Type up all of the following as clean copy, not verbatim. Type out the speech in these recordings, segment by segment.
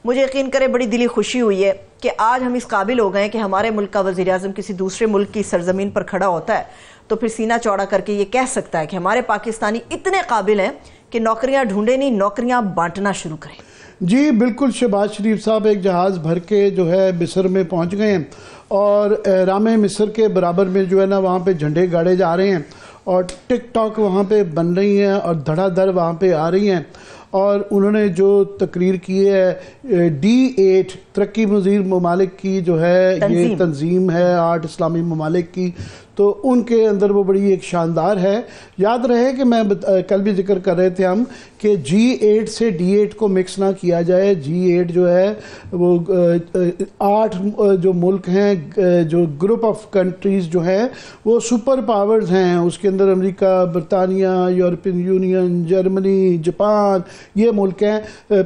مجھے یقین کرے بڑی دلی خوشی ہوئی ہے کہ آج ہم اس قابل ہو گئے ہیں کہ ہمارے ملک کا وزیر اعظم کسی دوسرے ملک کی سرزمین پر کھڑا ہوتا ہے تو پھر سینہ چوڑا کر کے یہ کہہ سکتا ہے کہ ہمارے پاکستانی اتنے قابل ہیں کہ نوکریاں ڈھونڈے نہیں، نوکریاں بانٹنا شروع کریں۔ جی بالکل، شہباز شریف صاحب ایک جہاز بھر کے جو ہے مصر میں پہنچ گئے ہیں اور احرام مصر کے برابر میں جو ہے نا وہاں پہ جھنڈے گاڑے جا رہے ہیں اور ٹک ٹاک وہاں پہ بن رہی ہیں اور دھڑا دھڑ وہاں پہ آ رہی ہیں، اور انہوں نے جو تقریر کی ہے D8 ترقی پذیر ممالک کی جو ہے یہ تنظیم ہے 8 اسلامی ممالک کی، تو ان کے اندر وہ بڑی ایک شاندار ہے۔ یاد رہے کہ میں کل بھی ذکر کر رہے تھے ہم کہ G8 سے D8 کو مکس نہ کیا جائے۔ G8 جو ہے وہ 8 جو ملک ہیں، جو گروپ آف کنٹریز جو ہیں وہ سپر پاورز ہیں، اس کے اندر امریکہ، برطانیہ، یورپین یونین، جرمنی، جاپان، یہ ملک ہیں۔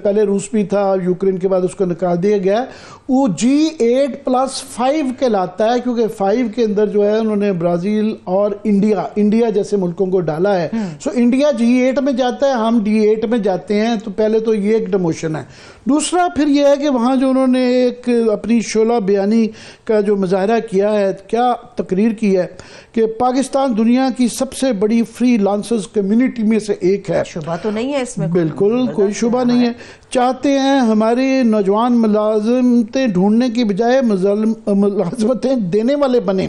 پہلے روس بھی تھا، یوکرین کے بعد اس کو نکال دیا گیا۔ وہ G8+5 کہلاتا ہے کیونکہ 5 کے اندر جو ہے انہوں نے برازیل اور انڈیا جیسے ملکوں کو ڈالا ہے۔ سو انڈیا G8 میں جاتا ہے، ہم D8 میں جاتے ہیں، تو پہلے تو یہ ایک ڈیموشن ہے۔ دوسرا پھر یہ ہے کہ وہاں جو انہوں نے ایک اپنی شعلہ بیانی کا جو مظاہرہ کیا ہے، کیا تقریر کی ہے کہ پاکستان دنیا کی سب سے بڑی فری لانسرز کمیونٹی میں سے ایک ہے۔ شبہ تو نہیں ہے اس میں، بالکل کوئی شبہ نہیں ہے۔ چاہتے ہیں ہمارے نوجوان ملازمتیں ڈھونڈنے کی بجائے ملازمتیں دینے والے بنیں،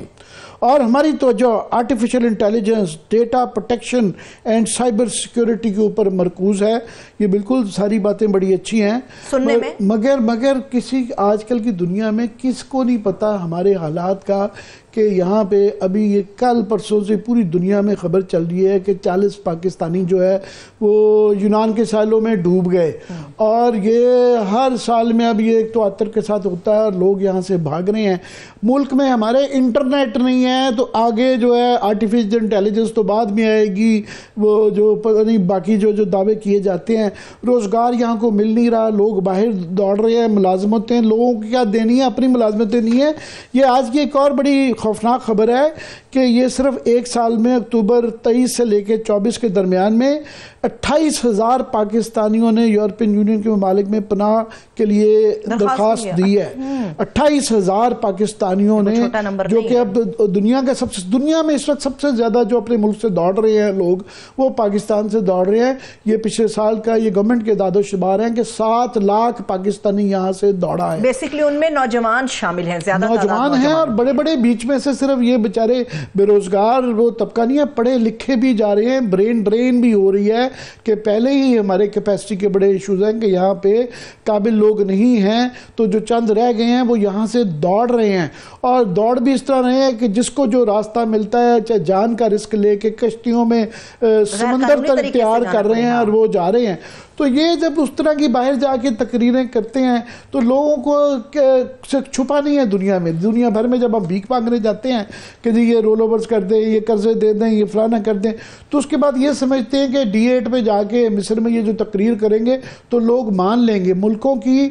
اور ہماری توجہ artificial intelligence, data protection and cyber security کے اوپر مرکوز ہے۔ یہ بالکل ساری باتیں بڑی اچھی ہیں سننے میں، مگر کسی آج کل کی دنیا میں کس کو نہیں پتا ہمارے حالات کا، کہ یہاں پہ ابھی یہ کل پرسوں سے پوری دنیا میں خبر چل رہی ہے کہ 40 پاکستانی جو ہے وہ یونان کے ساحلوں میں ڈوب گئے، اور یہ ہر سال میں اب یہ 73 کے ساتھ ہوتا ہے اور لوگ یہاں سے بھاگ رہے ہیں۔ ملک میں ہمارے انٹرنیٹ نہیں ہے تو آگے جو ہے آرٹیفیشل انٹیلیجنس تو بعد میں آئے گی، وہ جو پتہ نہیں باقی جو دعوے کیے جاتے ہیں۔ روزگار یہاں کو مل نہیں رہا، لوگ باہر دوڑ رہے ہیں، ملازمتیں لوگوں کی کیا دینی ہے، اپنی ملازمتیں نہیں ہیں۔ یہ آج کی ایک اور بڑی خوفناک خبر ہے کہ یہ صرف ایک سال میں اکتوبر 23 سے لے کے 24 کے درمیان میں 28,000 پاکستانیوں نے یورپین یونین کے ممالک میں پناہ کے لیے درخواست دی ہے۔ 28,000 پاکستانیوں نے، جو کہ اب دنیا میں اس وقت سب سے زیادہ جو اپنے ملک سے دوڑ رہے ہیں لوگ، وہ پاکستان سے دوڑ رہے ہیں۔ یہ پچھلے سال کا یہ گورنمنٹ کے اعداد و شمار ہیں کہ 7 لاکھ پاکستانی یہاں سے دوڑا ہے۔ بیسیکلی ان میں نوجوان شامل ہیں، زیادہ نوجوان ہیں، اور بڑے بڑے بیچ میں سے صرف یہ بیچارے بے روزگار وہ طبقہ نہیں ہے، پڑھے لکھے بھی جا رہے ہیں، برین ڈرین بھی ہو رہی ہے کہ پہلے ہی ہمارے کیپیسٹی کے بڑے ایشوز ہیں کہ یہاں پہ قابل لوگ نہیں ہیں، تو جو چند رہ گئے ہیں وہ یہاں سے دوڑ رہے ہیں، اور دوڑ بھی اس طرح رہے ہیں کہ جس کو جو راستہ ملتا ہے چاہے جان کا رسک لے کے کشتیوں میں سمندر تک تیار کر رہے ہیں اور وہ جا رہے ہیں۔ تو یہ جب اس طرح کی باہر جا کے تقریریں کرتے ہیں تو لوگوں کو چھپا نہیں ہے دنیا میں، دنیا بھر میں جب ہم بھیک مانگنے جاتے ہیں کہ جی یہ رول اوورز کر دیں، یہ قرضے دے دیں، یہ فلانا کر دیں، تو اس کے بعد یہ سمجھتے ہیں کہ D8 پہ جا کے مصر میں یہ جو تقریر کریں گے تو لوگ مان لیں گے۔ ملکوں کی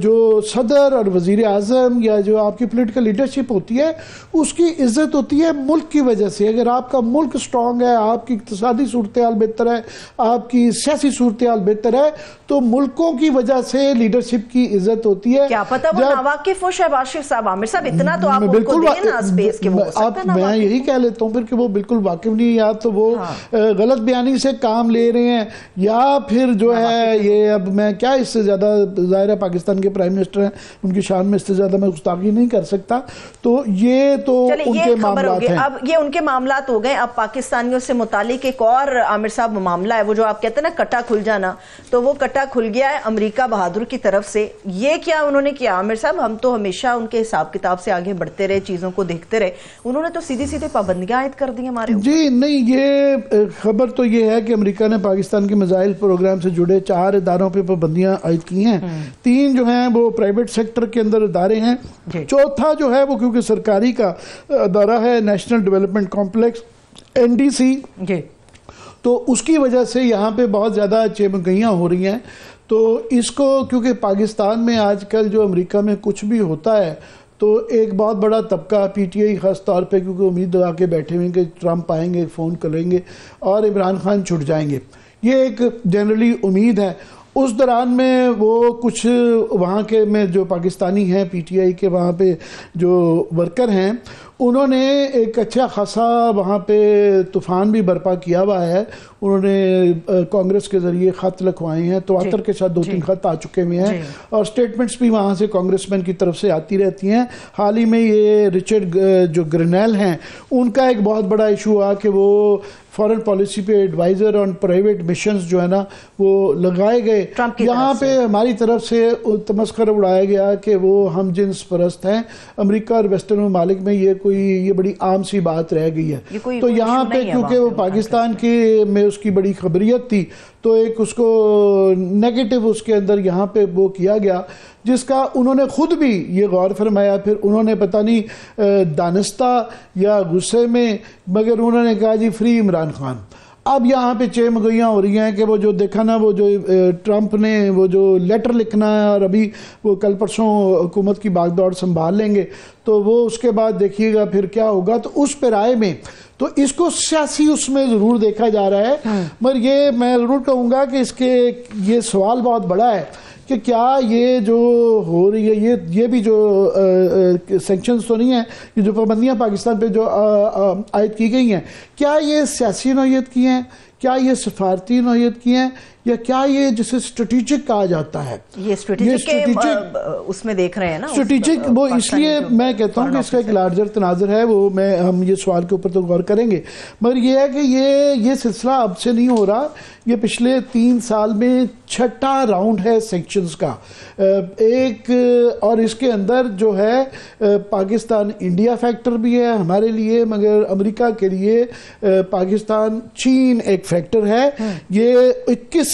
جو صدر اور وزیر اعظم یا جو آپ کی پولیٹیکل لیڈرشپ ہوتی ہے اس کی عزت ہوتی ہے ملک کی وجہ سے۔ اگر آپ کا ملک سٹرونگ ہے، آپ کی اقتصادی صورتحال بہتر ہے، آپ کی سیاسی صورتحال بہتر ہے، تو ملکوں کی وجہ سے لیڈرشپ کی عزت ہوتی ہے۔ کیا پتہ وہ ناواقف ہو شہباز شریف صاحب، عامر صاحب اتنا تو آپ ان کو دیں نا سپیس کہ وہ ہو سکتا ہے نا۔ میں یہی کہہ لیتا ہوں پھر کہ وہ بالکل واقف نہیں، یا تو وہ غلط بیانی سے کام لے رہے ہیں، یا پھر جو ہے یہ اب میں کیا اس سے زیادہ، ظاہر ہے پاکستان کے پرائم منسٹر ہیں، ان کی شان میں اس سے زیادہ میں گستاخی نہیں کر سکتا، تو یہ تو ان کے معاملات ہیں۔ اب یہ ان کے معاملات ہو گئے، اب پاکستانیوں سے متعلق ایک اور عامر صاحب معاملہ ہے، وہ جو آپ کہتے ہیں نا کٹا کھل جانا، تو وہ کٹا کھل گیا ہے امریکہ بہادر کی طرف سے۔ یہ کیا انہوں نے کیا عامر صاحب؟ ہم تو ہمیشہ ان کے حساب کتاب سے آگے بڑھتے رہے، چیزوں کو دیکھتے رہے، انہوں نے تو سیدھی سیدھے پابندیاں عائد کر دی ہمارے اوپر۔ جی نہیں، یہ خبر تو یہ ہے کہ امریکہ نے پاکستان کے میزائل پروگرام سے جڑے 4 اداروں پہ پابندیاں عائد کی ہیں۔ 3 جو ہیں وہ پرائیویٹ سیکٹر کے اندر ادارے ہیں، چوتھا جو ہے وہ کیونکہ سرکاری کا ادارہ ہے، نیشنل ڈیولپمنٹ کمپلیکس NDC، تو اس کی وجہ سے یہاں پہ بہت زیادہ چمگیاں ہو رہی ہیں۔ تو اس کو کیونکہ پاکستان میں آج کل جو امریکہ میں کچھ بھی ہوتا ہے تو ایک بہت بڑا طبقہ PTI خاص طور پہ، کیونکہ امید لگا کے بیٹھے ہوئے کہ ٹرمپ آئیں گے، فون کریں گے اور عمران خان چھٹ جائیں گے، یہ ایک جنرلی امید ہے۔ اس دوران میں وہ کچھ وہاں کے میں جو پاکستانی ہیں پی ٹی آئی کے وہاں پہ جو ورکر ہیں انہوں نے ایک اچھا خاصا وہاں پہ طوفان بھی برپا کیا ہوا ہے. انہوں نے کانگریس کے ذریعے خط لکھوائے ہیں, تواتر کے ساتھ 2-3 خط آ چکے ہوئے ہیں اور سٹیٹمنٹس بھی وہاں سے کانگریس مین کی طرف سے آتی رہتی ہیں. حال ہی میں یہ رچرڈ جو گرنیل ہیں ان کا ایک بہت بڑا ایشو ہوا کہ وہ فارن پالیسی پہ ایڈوائزر اور پرائیویٹ مشنز جو ہے نا وہ لگائے گئے. یہاں پہ ہماری طرف سے تمسخر اڑایا گیا کہ وہ ہم جنس پرست ہیں. امریکہ اور ویسٹرن ممالک میں یہ بڑی عام سی بات رہ گئی ہے. تو یہاں پہ کیونکہ وہ پاکستان کے میں اس کی بڑی خبریت تھی تو ایک اس کو نیگیٹو اس کے اندر یہاں پہ وہ کیا گیا, جس کا انہوں نے خود بھی یہ غور فرمایا. پھر انہوں نے پتہ نہیں دانستہ یا غصے میں مگر انہوں نے کہا جی فری عمران خان. اب یہاں پہ چہ مگویاں ہو رہی ہیں کہ وہ جو دیکھا نا وہ جو ٹرمپ نے وہ جو لیٹر لکھنا ہے اور ابھی وہ کل پرسوں حکومت کی باغ دوڑ سنبھال لیں گے تو وہ اس کے بعد دیکھیے گا پھر کیا ہوگا. تو اس پہ رائے میں تو اس کو سیاسی اس میں ضرور دیکھا جا رہا ہے, مگر یہ میں ضرور کہوں گا کہ اس کے یہ سوال بہت بڑا ہے کہ کیا یہ جو ہو رہی ہے یہ بھی جو سینکشنز تو نہیں ہیں, یہ جو پابندیاں پاکستان پہ جو عائد کی گئی ہیں کیا یہ سیاسی نوعیت کی ہیں, کیا یہ سفارتی نوعیت کی ہیں, یا کیا یہ جسے اسٹریٹجک کہا جاتا ہے. یہ اسٹریٹجک اس میں دیکھ رہے ہیں نا اسٹریٹجک, وہ اس لیے میں کہتا ہوں کہ اس کا ایک لارجر تناظر ہے, وہ ہم یہ سوال کے اوپر تو غور کریں گے. مگر یہ ہے کہ یہ سلسلہ اب سے نہیں ہو رہا, یہ پچھلے 3 سال میں 6واں راؤنڈ ہے سینکشنز کا ایک, اور اس کے اندر جو ہے پاکستان انڈیا فیکٹر بھی ہے ہمارے لیے, مگر امریکہ کے لیے پاکستان چین ایک فیکٹر ہے. یہ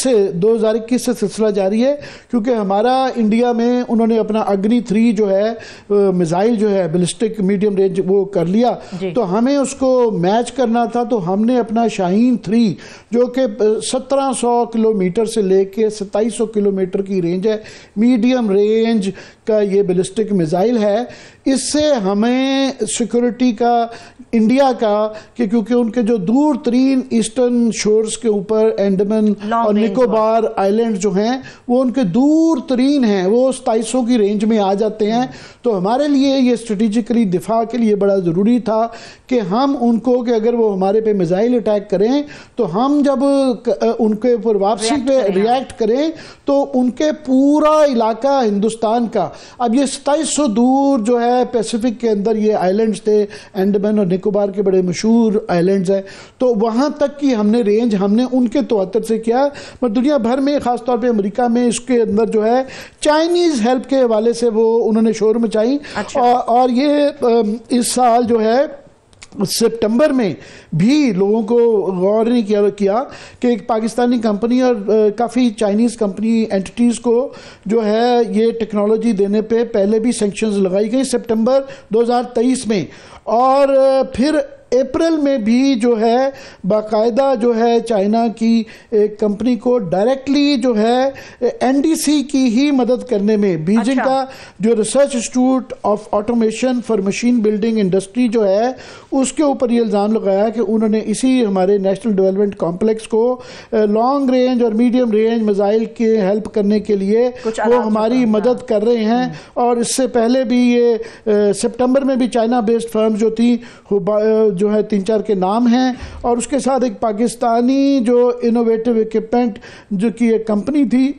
2021 سے سلسلہ جاری ہے کیونکہ ہمارا انڈیا میں انہوں نے اپنا اگنی 3 جو ہے میزائل جو ہے بیلسٹک میڈیم رینج وہ کر لیا, تو ہمیں اس کو میچ کرنا تھا. تو ہم نے اپنا شاہین 3 جو کہ 1700 کلومیٹر سے لے کے 2700 کلومیٹر کی رینج ہے, میڈیم رینج کا یہ بیلسٹک میزائل ہے. اس سے ہمیں سیکورٹی کا انڈیا کا کہ کیونکہ ان کے جو دور ترین ایسٹرن شورز کے اوپر انڈمان اور نکوبار آئیلینڈ جو ہیں وہ ان کے دور ترین ہیں, وہ 2700 کی رینج میں آ جاتے ہیں. تو ہمارے لیے یہ اسٹریٹجکلی دفاع کے لیے بڑا ضروری تھا کہ ہم ان کو کہ اگر وہ ہمارے پہ میزائل اٹیک کریں تو ہم جب ان کے اوپر واپسی پہ ریاکٹ کریں تو ان کے پورا علاقہ ہندوستان کا, اب یہ 2700 دور جو ہے پیسیفک کے اندر یہ آئیلینڈز تھے, انڈمان اور نکوبار کے بڑے مشہور آئیلینڈز ہیں, تو وہاں تک کی ہم نے رینج ہم نے ان کے تواتر سے کیا. پر دنیا بھر میں خاص طور پہ امریکہ میں اس کے اندر جو ہے چائنیز ہیلپ کے حوالے سے وہ انہوں نے شور مچائی. اور یہ اس سال جو ہے سپٹمبر میں بھی لوگوں کو غور نہیں کیا کہ ایک پاکستانی کمپنی اور کافی چائنیز کمپنی اینٹیٹیز کو جو ہے یہ ٹیکنالوجی دینے پہ پہلے بھی سینکشنز لگائی گئی سپٹمبر 2023 میں, اور پھر اپریل میں بھی جو ہے باقاعدہ جو ہے چائنا کی ایک کمپنی کو ڈائریکٹلی جو ہے این ڈی سی کی ہی مدد کرنے میں بیجنگ کا جو research institute of automation for machine building industry جو ہے اس کے اوپر یہ الزام لگایا کہ انہوں نے اسی ہمارے نیشنل ڈیولپمنٹ کمپلیکس کو لانگ رینج اور میڈیم رینج میزائل کے ہیلپ کرنے کے لیے وہ ہماری مدد کر رہے ہیں. اور اس سے پہلے بھی یہ سپٹمبر میں بھی چائنا بیسڈ فرم جو تھی جو ہے 3-4 کے نام ہیں, اور اس کے ساتھ ایک پاکستانی جو انوویٹو اکوپمنٹ جو کی ایک کمپنی تھی,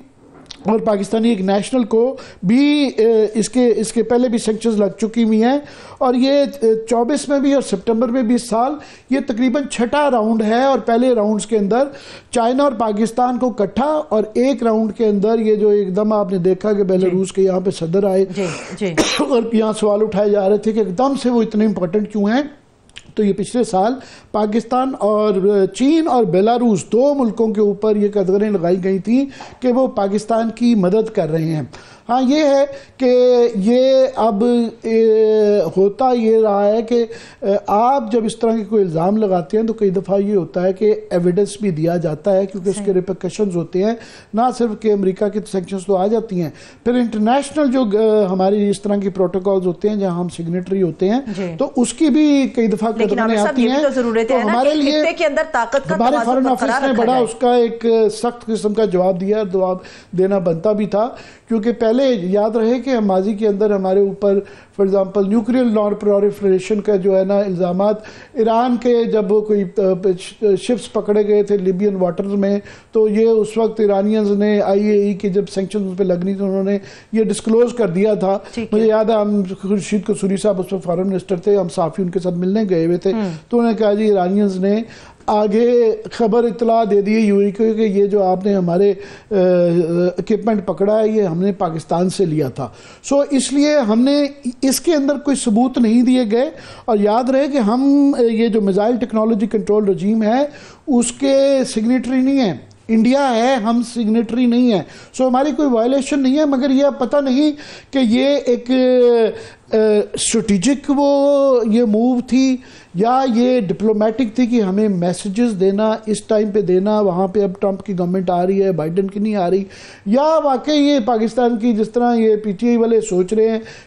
اور پاکستانی ایک نیشنل کو بھی اس کے پہلے بھی سینکشنز لگ چکی ہوئی ہیں. اور یہ 24 میں بھی اور سپٹمبر میں بھی اس سال یہ تقریباً 6واں راؤنڈ ہے, اور پہلے راؤنڈز کے اندر چائنا اور پاکستان کو اکٹھا, اور ایک راؤنڈ کے اندر یہ جو ایک دم آپ نے دیکھا کہ بیلاروس کے یہاں پہ صدر آئے اور یہاں سوال اٹھائے جا رہے تھے کہ ایک دم سے وہ اتنے امپورٹنٹ کیوں ہیں. تو یہ پچھلے سال پاکستان اور چین اور بیلاروس 2 ملکوں کے اوپر یہ قدغنیں لگائی گئی تھیں کہ وہ پاکستان کی مدد کر رہے ہیں. ہاں یہ ہے کہ یہ اب ہوتا یہ رہا ہے کہ آپ جب اس طرح کے کوئی الزام لگاتے ہیں تو کئی دفعہ یہ ہوتا ہے کہ ایویڈنس بھی دیا جاتا ہے، کیونکہ اس کے ریپرکشنز ہوتے ہیں، نہ صرف کہ امریکہ کی سینکشنز تو آ جاتی ہیں، پھر انٹرنیشنل جو ہماری اس طرح کی پروٹوکولز ہوتے ہیں جہاں ہم سگنیٹری ہوتے ہیں تو اس کی بھی کئی دفعہ قدمیں آتی ہیں۔ تو ہمارے لیے ہمارے فارن آفس نے بڑا اس کا ایک سخت قسم کا جواب دیا، جواب دینا بنتا بھی تھا، کیونکہ پہلے یاد رہے کہ ماضی کے اندر ہمارے اوپر for example nuclear non proliferation کا جو ہے نا الزامات، ایران کے جب کوئی شپس پکڑے گئے تھے لیبین واٹرز میں، تو یہ اس وقت ایرانینز نے آئی اے ای کی جب سینکشنز پہ لگنی تھی انہوں نے یہ ڈسکلوز کر دیا تھا۔ مجھے یاد ہے ہم خورشید قصوری صاحب اس وقت فارن منسٹر تھے، ہم صحافی ان کے ساتھ ملنے گئے ہوئے تھے، تو انہوں نے کہا جی ایرانینز نے آگے خبر اطلاع دے دی یو اے کو کہ یہ جو آپ نے ہمارے اکوپمنٹ پکڑا ہے یہ ہم نے پاکستان سے لیا تھا، سو اس لیے ہم نے اس کے اندر کوئی ثبوت نہیں دیے گئے۔ اور یاد رہے کہ ہم یہ جو میزائل ٹیکنالوجی کنٹرول رجیم ہے اس کے سگنیٹری نہیں ہیں، انڈیا ہے، ہم سگنیٹری نہیں ہیں، سو ہماری کوئی وائلیشن نہیں ہے، مگر یہ پتہ نہیں کہ یہ ایک اسٹریٹجک وہ یہ موو تھی یا یہ ڈپلومیٹک تھی کہ ہمیں میسیجز دینا اس ٹائم پہ دینا، وہاں پہ اب ٹرمپ کی گورنمنٹ آ رہی ہے، بائیڈن کی نہیں آ رہی، یا واقعی یہ پاکستان کی جس طرح یہ پی ٹی آئی والے سوچ رہے ہیں